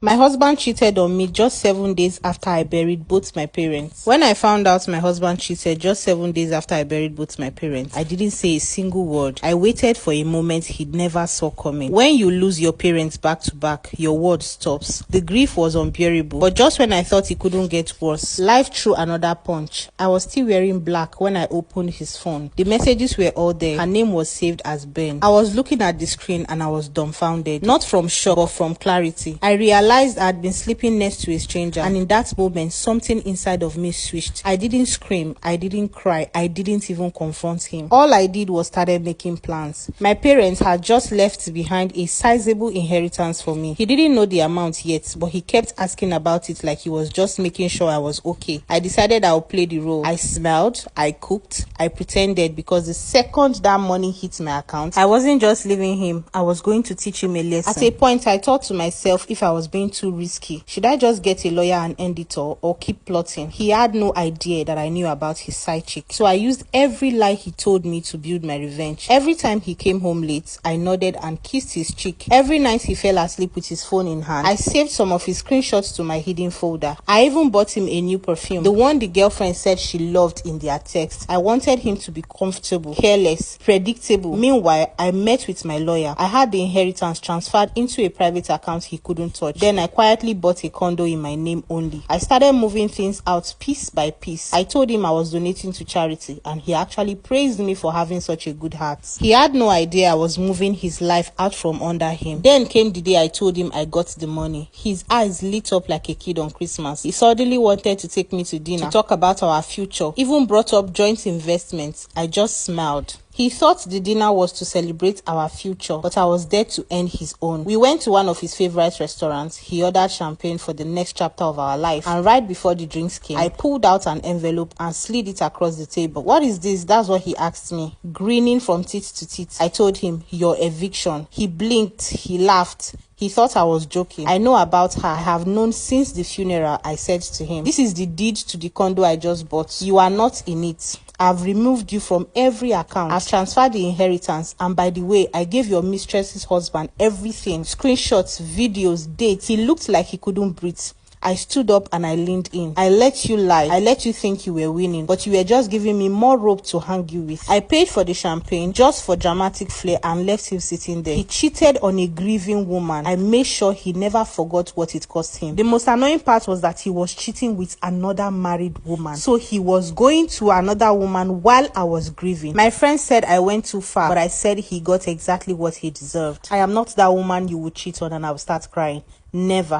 My husband cheated on me just 7 days after I buried both my parents. When I found out my husband cheated just 7 days after I buried both my parents, I didn't say a single word. I waited for a moment he'd never saw coming. When you lose your parents back to back, your world stops. The grief was unbearable, but just when I thought it couldn't get worse, life threw another punch. I was still wearing black when I opened his phone. The messages were all there. Her name was saved as Ben. I was looking at the screen and I was dumbfounded. Not from shock, but from clarity. I realized I'd been sleeping next to a stranger, and in that moment, something inside of me switched. I didn't scream, I didn't cry, I didn't even confront him. All I did was started making plans. My parents had just left behind a sizable inheritance for me. He didn't know the amount yet, but he kept asking about it like he was just making sure I was okay. I decided I would play the role. I smiled, I cooked, I pretended, because the second that money hit my account, I wasn't just leaving him, I was going to teach him a lesson. At a point, I thought to myself, if I was being too risky, should I just get a lawyer and end it all, or keep plotting? He had no idea that I knew about his side chick, so I used every lie he told me to build my revenge. Every time he came home late, I nodded and kissed his cheek. Every night he fell asleep with his phone in hand, I saved some of his screenshots to my hidden folder. I even bought him a new perfume, the one the girlfriend said she loved in their text. I wanted him to be comfortable, careless, predictable. Meanwhile, I met with my lawyer. I had the inheritance transferred into a private account he couldn't touch. Then I quietly bought a condo in my name only. I started moving things out piece by piece. I told him I was donating to charity, and he actually praised me for having such a good heart. He had no idea I was moving his life out from under him. Then came the day I told him I got the money. His eyes lit up like a kid on Christmas. He suddenly wanted to take me to dinner, to talk about our future, even brought up joint investments. I just smiled. He thought the dinner was to celebrate our future, but I was there to end his own. We went to one of his favorite restaurants. He ordered champagne for the next chapter of our life, and right before the drinks came, I pulled out an envelope and slid it across the table. "What is this?" That's what he asked me, grinning from teeth to teeth. I told him, "Your eviction." He blinked, he laughed. He thought I was joking. "I know about her. I have known since the funeral," I said to him. "This is the deed to the condo I just bought. You are not in it. I've removed you from every account. I've transferred the inheritance. And by the way, I gave your mistress's husband everything. Screenshots, videos, dates." He looked like he couldn't breathe. I stood up and I leaned in. "I let you lie. I let you think you were winning, but you were just giving me more rope to hang you with." I paid for the champagne just for dramatic flair and left him sitting there. He cheated on a grieving woman. I made sure he never forgot what it cost him. The most annoying part was that he was cheating with another married woman. So he was going to another woman while I was grieving. My friend said I went too far, but I said he got exactly what he deserved. I am not that woman you would cheat on and I will start crying. Never.